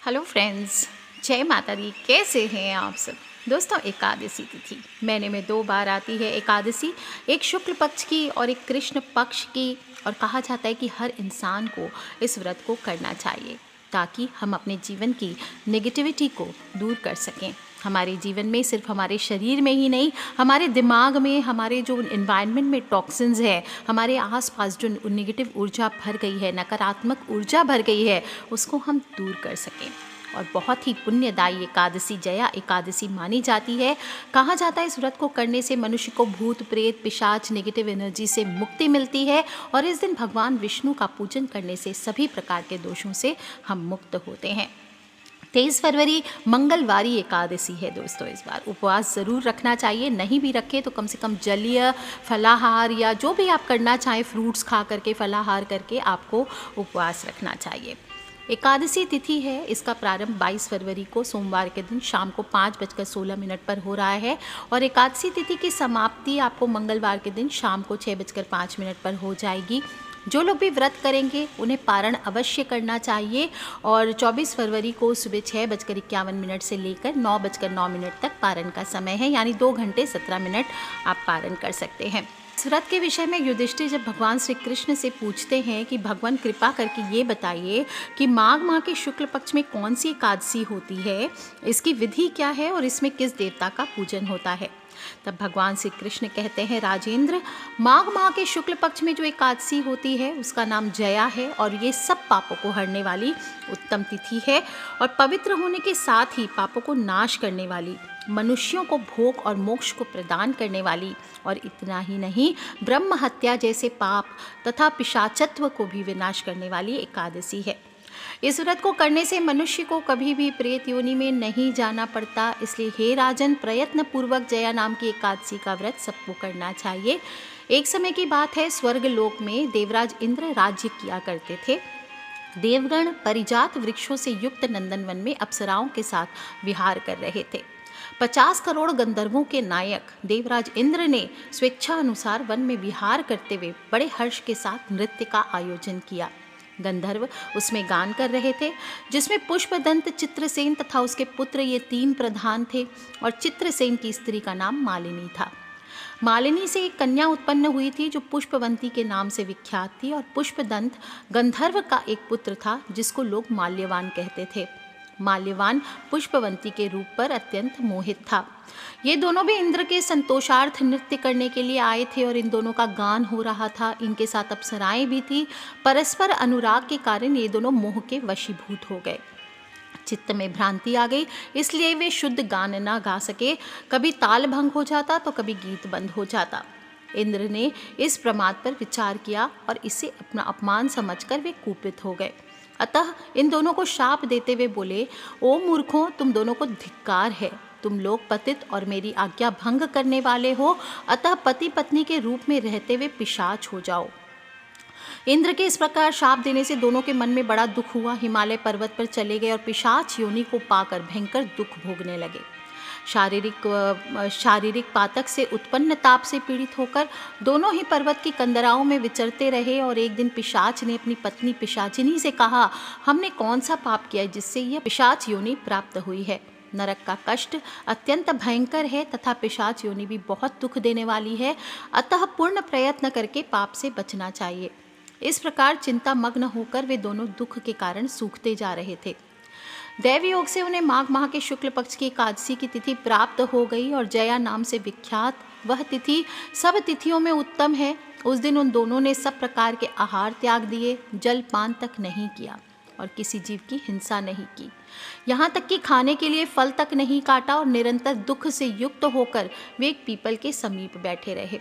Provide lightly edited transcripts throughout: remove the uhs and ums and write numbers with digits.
Hello friends, जय माता दी। कैसे हैं आप सब दोस्तों। एकादशी तिथि महीने में 2 बार आती है एकादशी, एक शुक्ल पक्ष की और एक कृष्ण पक्ष की। और कहा जाता है कि हर इंसान को इस व्रत को करना चाहिए ताकि हम अपने जीवन की नेगेटिविटी को दूर कर सकें। हमारे जीवन में सिर्फ हमारे शरीर में ही नहीं, हमारे दिमाग में, हमारे जो एनवायरनमेंट में टॉक्सिन्स है, हमारे आसपास जो नेगेटिव ऊर्जा भर गई है, नकारात्मक ऊर्जा भर गई है, उसको हम दूर कर सकें। और बहुत ही पुण्यदायी एकादशी जया एकादशी मानी जाती है। कहा जाता है इस व्रत को करने से मनुष्य को भूत प्रेत पिशाच नेगेटिव एनर्जी से मुक्ति मिलती है और इस दिन भगवान विष्णु का पूजन करने से सभी प्रकार के दोषों से हम मुक्त होते हैं। 23 फरवरी मंगलवारी एकादशी है दोस्तों। इस बार उपवास ज़रूर रखना चाहिए, नहीं भी रखें तो कम से कम जलीय फलाहार या जो भी आप करना चाहें, फ्रूट्स खा करके फलाहार करके आपको उपवास रखना चाहिए। एकादशी तिथि है, इसका प्रारंभ 22 फरवरी को सोमवार के दिन शाम को 5:16 पर हो रहा है और एकादशी तिथि की समाप्ति आपको मंगलवार के दिन शाम को 6:05 पर हो जाएगी। जो लोग भी व्रत करेंगे उन्हें पारण अवश्य करना चाहिए और 24 फरवरी को सुबह 6:51 से लेकर 9:09 तक पारण का समय है, यानी 2 घंटे 17 मिनट आप पारण कर सकते हैं। इस व्रत के विषय में युधिष्ठिर जब भगवान श्री कृष्ण से पूछते हैं कि भगवान कृपा करके ये बताइए कि माघ माह के शुक्ल पक्ष में कौन सी एकादशी होती है, इसकी विधि क्या है और इसमें किस देवता का पूजन होता है। तब भगवान श्री कृष्ण कहते हैं, राजेंद्र, माघ माह के शुक्ल पक्ष में जो एकादशी होती है उसका नाम जया है और ये सब पापों को हरने वाली उत्तम तिथि है और पवित्र होने के साथ ही पापों को नाश करने वाली, मनुष्यों को भोग और मोक्ष को प्रदान करने वाली और इतना ही नहीं, ब्रह्म हत्या जैसे पाप तथा पिशाचत्व को भी विनाश करने वाली एकादशी है। इस व्रत को करने से मनुष्य को कभी भी प्रेत योनि में नहीं जाना पड़ता। इसलिए हे राजन, प्रयत्न पूर्वक जया नाम की एकादशी का व्रत सबको करना चाहिए। एक समय की बात है, स्वर्ग लोक में देवराज इंद्र राज्य किया करते थे। देवगण परिजात वृक्षों से युक्त नंदनवन में अप्सराओं के साथ विहार कर रहे थे। 50 करोड़ गंधर्वों के नायक देवराज इंद्र ने स्वेच्छा अनुसार वन में विहार करते हुए बड़े हर्ष के साथ नृत्य का आयोजन किया। गंधर्व उसमें गान कर रहे थे, जिसमें पुष्पदंत, चित्रसेन तथा उसके पुत्र ये 3 प्रधान थे और चित्रसेन की स्त्री का नाम मालिनी था। मालिनी से एक कन्या उत्पन्न हुई थी जो पुष्पवंती के नाम से विख्यात थी और पुष्पदंत गंधर्व का एक पुत्र था जिसको लोग माल्यवान कहते थे। माल्यवान पुष्पवंती के रूप पर अत्यंत मोहित था। ये दोनों भी इंद्र के संतोषार्थ नृत्य करने के लिए आए थे और इन दोनों का गान हो रहा था। इनके साथ अप्सराएं भी थी। परस्पर अनुराग के कारण ये दोनों मोह के वशीभूत हो गए। चित्त में भ्रांति आ गई, इसलिए वे शुद्ध गान ना गा सके। कभी ताल भंग हो जाता तो कभी गीत बंद हो जाता। इंद्र ने इस प्रमाद पर विचार किया और इसे अपना अपमान समझकर वे कुपित हो गए। अतः इन दोनों को शाप देते हुए बोले, ओ मूर्खों, तुम दोनों को धिक्कार है। तुम लोग पतित और मेरी आज्ञा भंग करने वाले हो, अतः पति पत्नी के रूप में रहते हुए पिशाच हो जाओ। इंद्र के इस प्रकार शाप देने से दोनों के मन में बड़ा दुख हुआ। हिमालय पर्वत पर चले गए और पिशाच योनि को पाकर भयंकर दुख भोगने लगे। शारीरिक पातक से उत्पन्न ताप से पीड़ित होकर दोनों ही पर्वत की कंदराओं में विचरते रहे और एक दिन पिशाच ने अपनी पत्नी पिशाचिनी से कहा, हमने कौन सा पाप किया है जिससे यह पिशाच योनि प्राप्त हुई है। नरक का कष्ट अत्यंत भयंकर है तथा पिशाच योनि भी बहुत दुख देने वाली है, अतः पूर्ण प्रयत्न करके पाप से बचना चाहिए। इस प्रकार चिंता मग्न होकर वे दोनों दुख के कारण सूखते जा रहे थे। दैव योग से उन्हें माघ माह के शुक्ल पक्ष की एकादशी की तिथि प्राप्त हो गई और जया नाम से विख्यात वह तिथि सब तिथियों में उत्तम है। उस दिन उन दोनों ने सब प्रकार के आहार त्याग दिए, जलपान तक नहीं किया और किसी जीव की हिंसा नहीं की, यहाँ तक कि खाने के लिए फल तक नहीं काटा और निरंतर दुख से युक्त होकर वे एक पीपल के समीप बैठे रहे।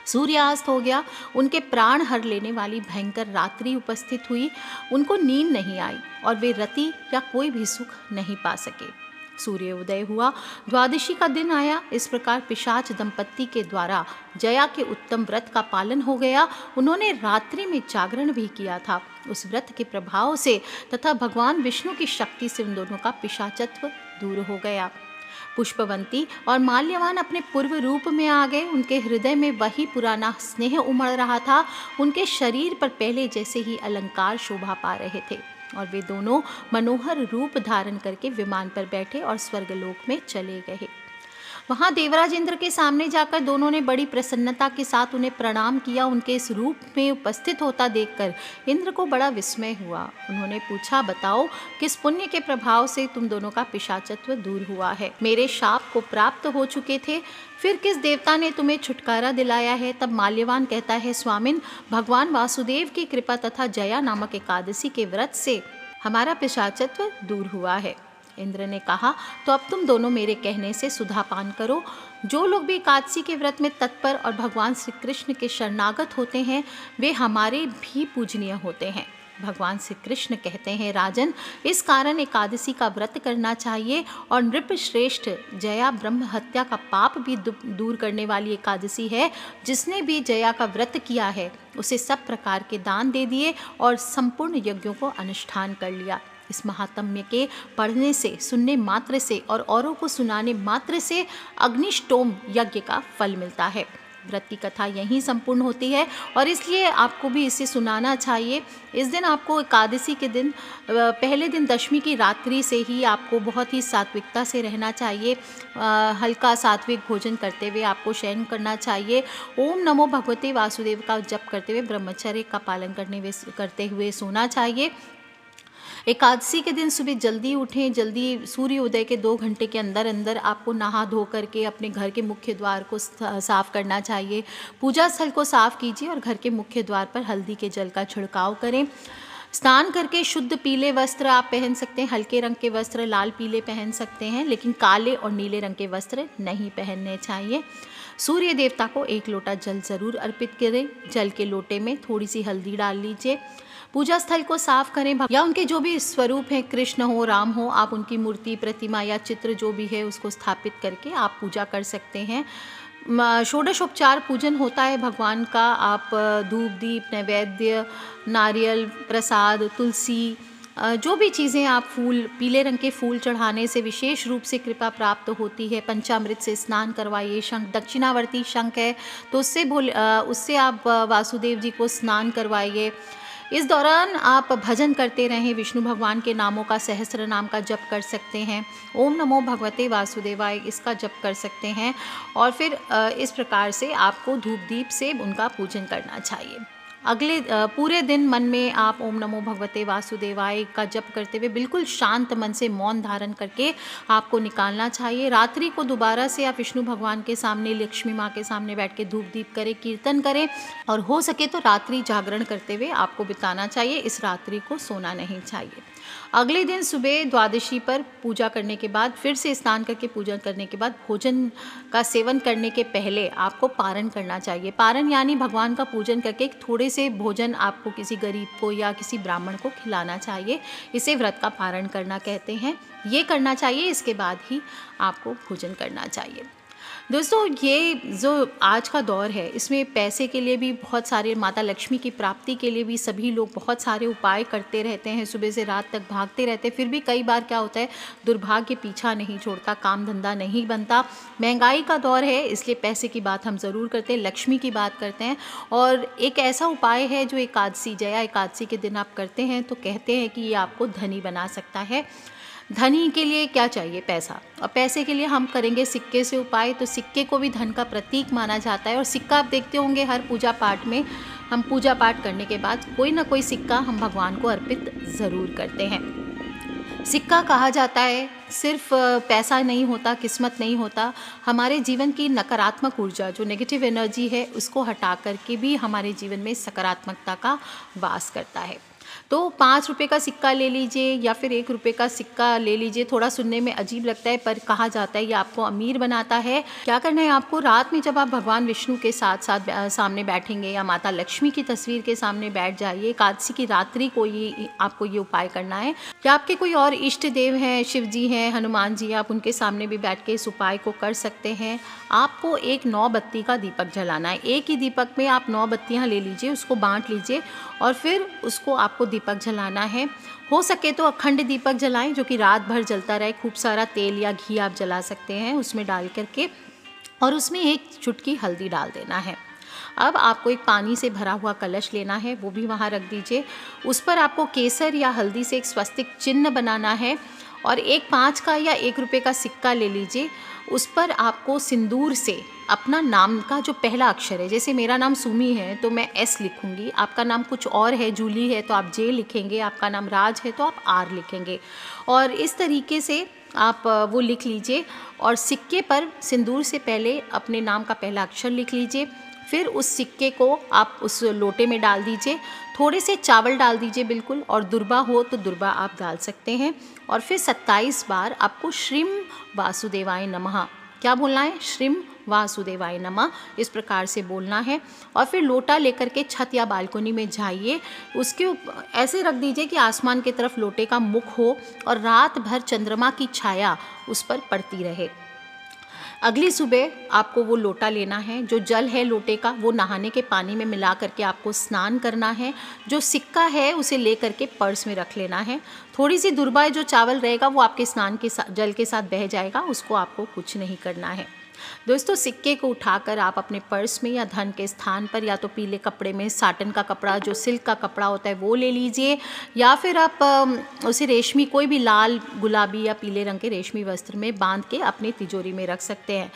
सूर्यास्त हो गया, उनके प्राण हर लेने वाली भयंकर रात्रि उपस्थित हुई। उनको नींद नहीं आई और वे रति या कोई भी सुख नहीं पा सके। सूर्योदय हुआ, द्वादशी का दिन आया। इस प्रकार पिशाच दंपत्ति के द्वारा जया के उत्तम व्रत का पालन हो गया। उन्होंने रात्रि में जागरण भी किया था। उस व्रत के प्रभाव से तथा भगवान विष्णु की शक्ति से उन दोनों का पिशाचत्व दूर हो गया। पुष्पवंती और माल्यवान अपने पूर्व रूप में आ गए। उनके हृदय में वही पुराना स्नेह उमड़ रहा था। उनके शरीर पर पहले जैसे ही अलंकार शोभा पा रहे थे। और वे दोनों मनोहर रूप धारण करके विमान पर बैठे और स्वर्गलोक में चले गए। वहाँ देवराज इंद्र के सामने जाकर दोनों ने बड़ी प्रसन्नता के साथ उन्हें प्रणाम किया। उनके इस रूप में उपस्थित होता देखकर इंद्र को बड़ा विस्मय हुआ। उन्होंने पूछा, बताओ किस पुण्य के प्रभाव से तुम दोनों का पिशाचत्व दूर हुआ है? मेरे शाप को प्राप्त हो चुके थे, फिर किस देवता ने तुम्हें छुटकारा दिलाया है? तब माल्यवान कहता है, स्वामिन, भगवान वासुदेव की कृपा तथा जया नामक एकादशी के व्रत से हमारा पिशाचत्व दूर हुआ है। इंद्र ने कहा, तो अब तुम दोनों मेरे कहने से सुधा पान करो। जो लोग भी एकादशी के व्रत में तत्पर और भगवान श्री कृष्ण के शरणागत होते हैं वे हमारे भी पूजनीय होते हैं। भगवान श्री कृष्ण कहते हैं, राजन, इस कारण एकादशी का व्रत करना चाहिए और नृप श्रेष्ठ जया ब्रह्म हत्या का पाप भी दूर करने वाली एकादशी है। जिसने भी जया का व्रत किया है उसे सब प्रकार के दान दे दिए और संपूर्ण यज्ञों को अनुष्ठान कर लिया। इस महात्म्य के पढ़ने से, सुनने मात्र से और औरों को सुनाने मात्र से अग्निष्टोम यज्ञ का फल मिलता है। व्रत की कथा यहीं संपूर्ण होती है और इसलिए आपको भी इसे सुनाना चाहिए। इस दिन आपको एकादशी के दिन पहले दिन दशमी की रात्रि से ही आपको बहुत ही सात्विकता से रहना चाहिए। हल्का सात्विक भोजन करते हुए आपको शयन करना चाहिए। ओम नमो भगवते वासुदेव का जप करते हुए ब्रह्मचर्य का पालन करते हुए सोना चाहिए। एकादशी के दिन सुबह जल्दी उठें। जल्दी सूर्य उदय के 2 घंटे के अंदर अंदर आपको नहा धो करके अपने घर के मुख्य द्वार को साफ़ करना चाहिए। पूजा स्थल को साफ़ कीजिए और घर के मुख्य द्वार पर हल्दी के जल का छिड़काव करें। स्नान करके शुद्ध पीले वस्त्र आप पहन सकते हैं। हल्के रंग के वस्त्र लाल पीले पहन सकते हैं, लेकिन काले और नीले रंग के वस्त्र नहीं पहनने चाहिए। सूर्य देवता को 1 लोटा जल ज़रूर अर्पित करें। जल के लोटे में थोड़ी सी हल्दी डाल लीजिए। पूजा स्थल को साफ करें या उनके जो भी स्वरूप हैं, कृष्ण हो, राम हो, आप उनकी मूर्ति, प्रतिमा या चित्र जो भी है उसको स्थापित करके आप पूजा कर सकते हैं। षोडशोपचार पूजन होता है भगवान का। आप धूप, दीप, नैवेद्य, नारियल, प्रसाद, तुलसी, जो भी चीज़ें आप फूल, पीले रंग के फूल चढ़ाने से विशेष रूप से कृपा प्राप्त होती है। पंचामृत से स्नान करवाइए। शंख, दक्षिणावर्ती शंख है तो उससे आप वासुदेव जी को स्नान करवाइए। इस दौरान आप भजन करते रहें। विष्णु भगवान के नामों का सहस्त्र नाम का जप कर सकते हैं। ओम नमो भगवते वासुदेवाय इसका जप कर सकते हैं और फिर इस प्रकार से आपको धूप दीप से उनका पूजन करना चाहिए। अगले पूरे दिन मन में आप ओम नमो भगवते वासुदेवाय का जप करते हुए बिल्कुल शांत मन से मौन धारण करके आपको निकालना चाहिए। रात्रि को दोबारा से आप विष्णु भगवान के सामने, लक्ष्मी माँ के सामने बैठ के धूप दीप करें, कीर्तन करें और हो सके तो रात्रि जागरण करते हुए आपको बिताना चाहिए। इस रात्रि को सोना नहीं चाहिए। अगले दिन सुबह द्वादशी पर पूजा करने के बाद, फिर से स्नान करके पूजा करने के बाद भोजन का सेवन करने के पहले आपको पारण करना चाहिए। पारण यानी भगवान का पूजन करके थोड़े से भोजन आपको किसी गरीब को या किसी ब्राह्मण को खिलाना चाहिए। इसे व्रत का पारण करना कहते हैं। ये करना चाहिए, इसके बाद ही आपको भोजन करना चाहिए। दोस्तों, ये जो आज का दौर है इसमें पैसे के लिए भी बहुत सारे, माता लक्ष्मी की प्राप्ति के लिए भी सभी लोग बहुत सारे उपाय करते रहते हैं। सुबह से रात तक भागते रहते हैं, फिर भी कई बार क्या होता है, दुर्भाग्य पीछा नहीं छोड़ता, काम धंधा नहीं बनता। महंगाई का दौर है, इसलिए पैसे की बात हम ज़रूर करते हैं, लक्ष्मी की बात करते हैं। और एक ऐसा उपाय है जो एकादशी, जया एकादशी के दिन आप करते हैं तो कहते हैं कि ये आपको धनी बना सकता है। धनी के लिए क्या चाहिए? पैसा। और पैसे के लिए हम करेंगे सिक्के से उपाय। तो सिक्के को भी धन का प्रतीक माना जाता है और सिक्का आप देखते होंगे हर पूजा पाठ में, हम पूजा पाठ करने के बाद कोई ना कोई सिक्का हम भगवान को अर्पित ज़रूर करते हैं। सिक्का कहा जाता है सिर्फ पैसा नहीं होता, किस्मत नहीं होता, हमारे जीवन की नकारात्मक ऊर्जा, जो नेगेटिव एनर्जी है, उसको हटा करके भी हमारे जीवन में सकारात्मकता का वास करता है। तो 5 रुपये का सिक्का ले लीजिए या फिर 1 रुपये का सिक्का ले लीजिए। थोड़ा सुनने में अजीब लगता है पर कहा जाता है ये आपको अमीर बनाता है। क्या करना है आपको, रात में जब आप भगवान विष्णु के साथ सामने बैठेंगे या माता लक्ष्मी की तस्वीर के सामने बैठ जाइए। एकादशी की रात्रि को आपको ये उपाय करना है। या आपके कोई और इष्ट देव हैं, शिव जी हैं, हनुमान जी, आप उनके सामने भी बैठ के इस उपाय को कर सकते हैं। आपको एक 9 बत्ती का दीपक जलाना है। एक ही दीपक में आप 9 बत्तियाँ ले लीजिए, उसको बांट लीजिए और फिर उसको आपको दीपक जलाना है। हो सके तो अखंड दीपक जलाएं जो कि रात भर जलता रहे। खूब सारा तेल या घी आप जला सकते हैं उसमें डाल करके, और उसमें 1 चुटकी हल्दी डाल देना है। अब आपको एक पानी से भरा हुआ कलश लेना है, वो भी वहाँ रख दीजिए। उस पर आपको केसर या हल्दी से एक स्वस्तिक चिन्ह बनाना है और एक 5 का या 1 रुपये का सिक्का ले लीजिए। उस पर आपको सिंदूर से अपना नाम का जो पहला अक्षर है, जैसे मेरा नाम सुमी है तो मैं एस लिखूंगी, आपका नाम कुछ और है, जूली है तो आप जे लिखेंगे, आपका नाम राज है तो आप आर लिखेंगे। और इस तरीके से आप वो लिख लीजिए और सिक्के पर सिंदूर से पहले अपने नाम का पहला अक्षर लिख लीजिए। फिर उस सिक्के को आप उस लोटे में डाल दीजिए, थोड़े से चावल डाल दीजिए बिल्कुल, और दुर्बा हो तो दुर्बा आप डाल सकते हैं। और फिर 27 बार आपको श्रीम वासुदेवाय नमः, क्या बोलना है, श्रीम वासुदेवाय नमः, इस प्रकार से बोलना है। और फिर लोटा लेकर के छत या बालकनी में जाइए, उसके ऐसे रख दीजिए कि आसमान की तरफ लोटे का मुख हो और रात भर चंद्रमा की छाया उस पर पड़ती रहे। अगली सुबह आपको वो लोटा लेना है, जो जल है लोटे का वो नहाने के पानी में मिला करके आपको स्नान करना है। जो सिक्का है उसे ले करके पर्स में रख लेना है। थोड़ी सी दुर्बा जो चावल रहेगा वो आपके स्नान के जल के साथ बह जाएगा, उसको आपको कुछ नहीं करना है। दोस्तों, सिक्के को उठाकर आप अपने पर्स में या धन के स्थान पर, या तो पीले कपड़े में साटन का कपड़ा, जो सिल्क का कपड़ा होता है वो ले लीजिए, या फिर आप उसे रेशमी, कोई भी लाल, गुलाबी या पीले रंग के रेशमी वस्त्र में बांध के अपनी तिजोरी में रख सकते हैं।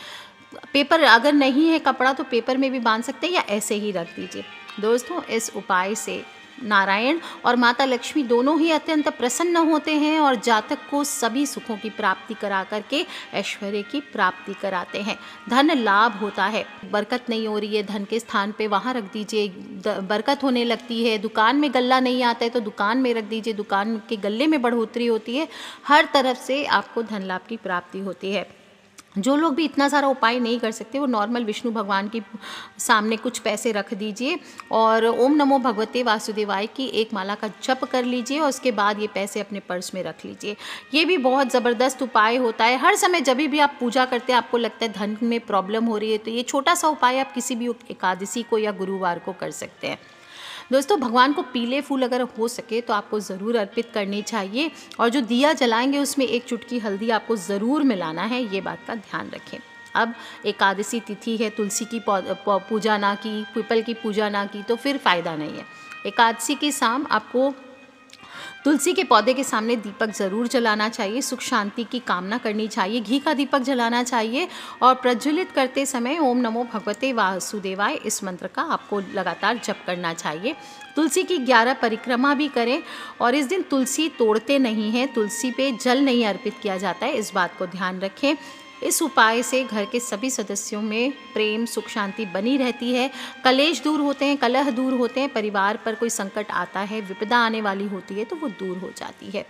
पेपर अगर नहीं है कपड़ा तो पेपर में भी बांध सकते हैं या ऐसे ही रख दीजिए। दोस्तों, इस उपाय से नारायण और माता लक्ष्मी दोनों ही अत्यंत प्रसन्न होते हैं और जातक को सभी सुखों की प्राप्ति करा करके ऐश्वर्य की प्राप्ति कराते हैं। धन लाभ होता है। बरकत नहीं हो रही है धन के स्थान पे, वहाँ रख दीजिए, बरकत होने लगती है। दुकान में गल्ला नहीं आता है तो दुकान में रख दीजिए, दुकान के गल्ले में बढ़ोतरी होती है। हर तरफ से आपको धन लाभ की प्राप्ति होती है। जो लोग भी इतना सारा उपाय नहीं कर सकते वो नॉर्मल विष्णु भगवान के सामने कुछ पैसे रख दीजिए और ओम नमो भगवते वासुदेवाय की एक माला का जप कर लीजिए और उसके बाद ये पैसे अपने पर्स में रख लीजिए। ये भी बहुत ज़बरदस्त उपाय होता है। हर समय जब भी आप पूजा करते हैं आपको लगता है धन में प्रॉब्लम हो रही है तो ये छोटा सा उपाय आप किसी भी एकादशी को या गुरुवार को कर सकते हैं। दोस्तों, भगवान को पीले फूल अगर हो सके तो आपको ज़रूर अर्पित करनी चाहिए और जो दिया जलाएंगे उसमें एक चुटकी हल्दी आपको ज़रूर मिलाना है, ये बात का ध्यान रखें। अब एकादशी तिथि है, तुलसी की पूजा ना की, पीपल की पूजा ना की तो फिर फ़ायदा नहीं है। एकादशी की शाम आपको तुलसी के पौधे के सामने दीपक ज़रूर जलाना चाहिए, सुख शांति की कामना करनी चाहिए, घी का दीपक जलाना चाहिए और प्रज्वलित करते समय ओम नमो भगवते वासुदेवाय इस मंत्र का आपको लगातार जप करना चाहिए। तुलसी की 11 परिक्रमा भी करें और इस दिन तुलसी तोड़ते नहीं हैं, तुलसी पे जल नहीं अर्पित किया जाता है, इस बात को ध्यान रखें। इस उपाय से घर के सभी सदस्यों में प्रेम, सुख, शांति बनी रहती है, कलेश दूर होते हैं, कलह दूर होते हैं, परिवार पर कोई संकट आता है, विपदा आने वाली होती है तो वो दूर हो जाती है।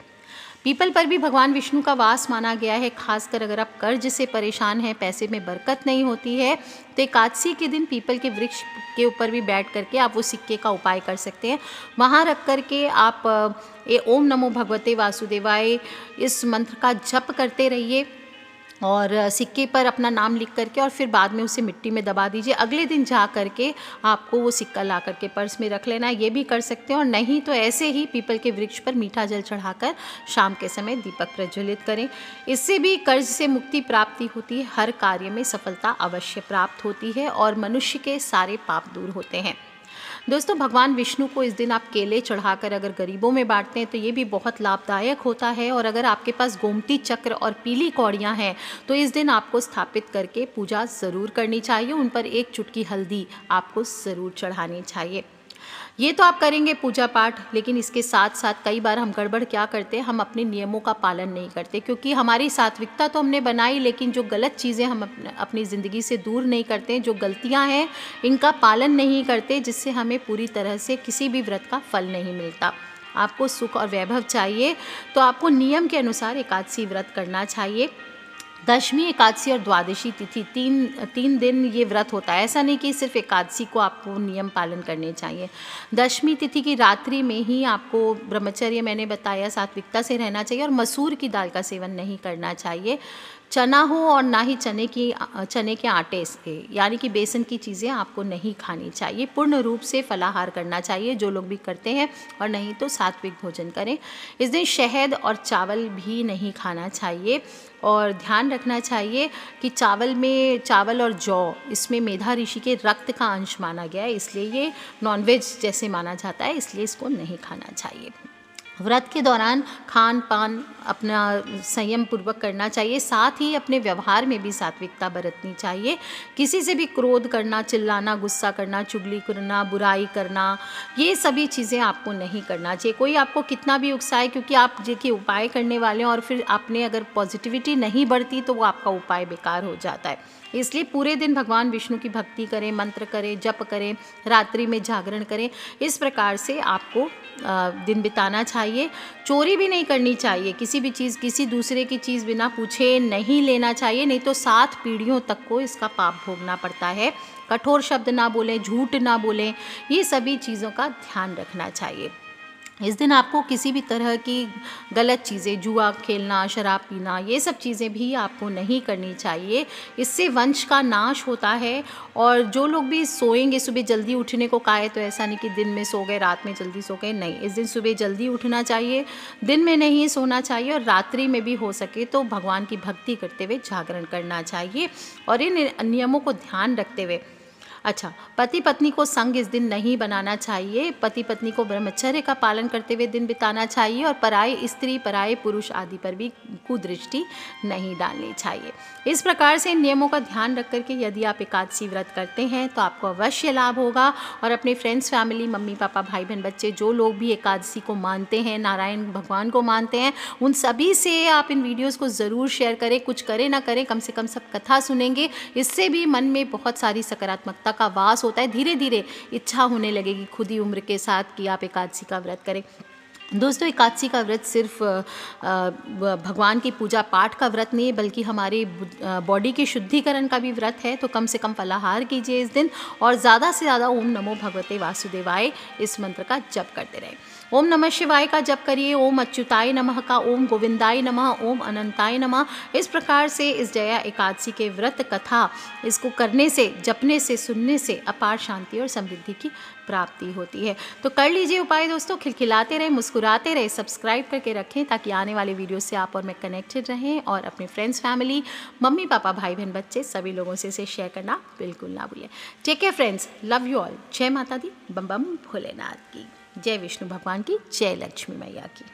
पीपल पर भी भगवान विष्णु का वास माना गया है। खासकर अगर आप कर्ज से परेशान हैं, पैसे में बरकत नहीं होती है तो एकादशी के दिन पीपल के वृक्ष के ऊपर भी बैठ करके आप वो सिक्के का उपाय कर सकते हैं। वहाँ रख करके आप ओम नमो भगवते वासुदेवाय इस मंत्र का जप करते रहिए और सिक्के पर अपना नाम लिख करके और फिर बाद में उसे मिट्टी में दबा दीजिए। अगले दिन जा करके आपको वो सिक्का ला करके पर्स में रख लेना है, ये भी कर सकते हैं। और नहीं तो ऐसे ही पीपल के वृक्ष पर मीठा जल चढ़ाकर शाम के समय दीपक प्रज्वलित करें। इससे भी कर्ज से मुक्ति प्राप्ति होती है, हर कार्य में सफलता अवश्य प्राप्त होती है और मनुष्य के सारे पाप दूर होते हैं। दोस्तों, भगवान विष्णु को इस दिन आप केले चढ़ाकर अगर गरीबों में बांटते हैं तो ये भी बहुत लाभदायक होता है। और अगर आपके पास गोमती चक्र और पीली कौड़ियाँ हैं तो इस दिन आपको स्थापित करके पूजा ज़रूर करनी चाहिए, उन पर एक चुटकी हल्दी आपको ज़रूर चढ़ानी चाहिए। ये तो आप करेंगे पूजा पाठ, लेकिन इसके साथ साथ कई बार हम गड़बड़ क्या करते हैं, हम अपने नियमों का पालन नहीं करते, क्योंकि हमारी सात्विकता तो हमने बनाई लेकिन जो गलत चीज़ें हम अपनी ज़िंदगी से दूर नहीं करते, जो गलतियां हैं इनका पालन नहीं करते, जिससे हमें पूरी तरह से किसी भी व्रत का फल नहीं मिलता। आपको सुख और वैभव चाहिए तो आपको नियम के अनुसार एकादशी व्रत करना चाहिए। दशमी, एकादशी और द्वादशी तिथि तीन दिन ये व्रत होता है। ऐसा नहीं कि सिर्फ एकादशी को आपको नियम पालन करने चाहिए। दशमी तिथि की रात्रि में ही आपको ब्रह्मचर्य, मैंने बताया, सात्विकता से रहना चाहिए और मसूर की दाल का सेवन नहीं करना चाहिए। चना हो और ना ही चने के आटे से, यानी कि बेसन की चीज़ें आपको नहीं खानी चाहिए। पूर्ण रूप से फलाहार करना चाहिए जो लोग भी करते हैं, और नहीं तो सात्विक भोजन करें। इस दिन शहद और चावल भी नहीं खाना चाहिए। और ध्यान ध्यान रखना चाहिए कि चावल और जौ इसमें मेधा ऋषि के रक्त का अंश माना गया है, इसलिए ये नॉनवेज जैसे माना जाता है, इसलिए इसको नहीं खाना चाहिए। व्रत के दौरान खान पान अपना संयम पूर्वक करना चाहिए, साथ ही अपने व्यवहार में भी सात्विकता बरतनी चाहिए। किसी से भी क्रोध करना, चिल्लाना, गुस्सा करना, चुगली करना, बुराई करना, ये सभी चीज़ें आपको नहीं करना चाहिए। कोई आपको कितना भी उकसाए, क्योंकि आप देखिए उपाय करने वाले हैं और फिर आपने अगर पॉजिटिविटी नहीं बढ़ती तो वो आपका उपाय बेकार हो जाता है। इसलिए पूरे दिन भगवान विष्णु की भक्ति करें, मंत्र करें, जप करें, रात्रि में जागरण करें। इस प्रकार से आपको दिन बिताना चाहिए। चोरी भी नहीं करनी चाहिए, किसी भी चीज़, किसी दूसरे की चीज़ बिना पूछे नहीं लेना चाहिए, नहीं तो 7 पीढ़ियों तक को इसका पाप भोगना पड़ता है। कठोर शब्द ना बोलें, झूठ ना बोलें, ये सभी चीज़ों का ध्यान रखना चाहिए। इस दिन आपको किसी भी तरह की गलत चीज़ें, जुआ खेलना, शराब पीना, ये सब चीज़ें भी आपको नहीं करनी चाहिए। इससे वंश का नाश होता है। और जो लोग भी सोएंगे, सुबह जल्दी उठने को कहा है, तो ऐसा नहीं कि दिन में सो गए, रात में जल्दी सो गए, नहीं, इस दिन सुबह जल्दी उठना चाहिए, दिन में नहीं सोना चाहिए, और रात्रि में भी हो सके तो भगवान की भक्ति करते हुए जागरण करना चाहिए और इन नियमों को ध्यान रखते हुए। अच्छा, पति पत्नी को संग इस दिन नहीं बनाना चाहिए। पति पत्नी को ब्रह्मचर्य का पालन करते हुए दिन बिताना चाहिए और पराई स्त्री, पराये पुरुष आदि पर भी कुदृष्टि नहीं डालनी चाहिए। इस प्रकार से इन नियमों का ध्यान रख करके यदि आप एकादशी व्रत करते हैं तो आपको अवश्य लाभ होगा। और अपने फ्रेंड्स, फैमिली, मम्मी पापा, भाई बहन, बच्चे, जो लोग भी एकादशी को मानते हैं, नारायण भगवान को मानते हैं, उन सभी से आप इन वीडियोज़ को ज़रूर शेयर करें। कुछ करें ना करें, कम से कम सब कथा सुनेंगे, इससे भी मन में बहुत सारी सकारात्मकता का वास होता है। धीरे धीरे इच्छा होने लगेगी खुद ही उम्र के साथ कि आप एकादशी का व्रत करें। दोस्तों, एकादशी का व्रत सिर्फ भगवान की पूजा पाठ का व्रत नहीं है, बल्कि हमारी बॉडी के शुद्धिकरण का भी व्रत है। तो कम से कम फलाहार कीजिए इस दिन और ज़्यादा से ज़्यादा ओम नमो भगवते वासुदेवाय इस मंत्र का जप करते रहें। ओम नमः शिवाय का जप करिए, ओम अच्युताय नमः का, ओम गोविंदाय नमः, ओम अनंताय नमः। इस प्रकार से इस जया एकादशी के व्रत कथा, इसको करने से, जपने से, सुनने से अपार शांति और समृद्धि की प्राप्ति होती है। तो कर लीजिए उपाय दोस्तों, खिलखिलाते रहे, मुस्कुराते रहे, सब्सक्राइब करके रखें ताकि आने वाले वीडियो से आप और मैं कनेक्टेड रहें। और अपने फ्रेंड्स, फैमिली, मम्मी पापा, भाई बहन, बच्चे, सभी लोगों से इसे शेयर करना बिल्कुल ना भूलिए। Take care friends, love you all. जय माता दी, बम बम भोलेनाथ की जय, विष्णु भगवान की जय, लक्ष्मी मैया की।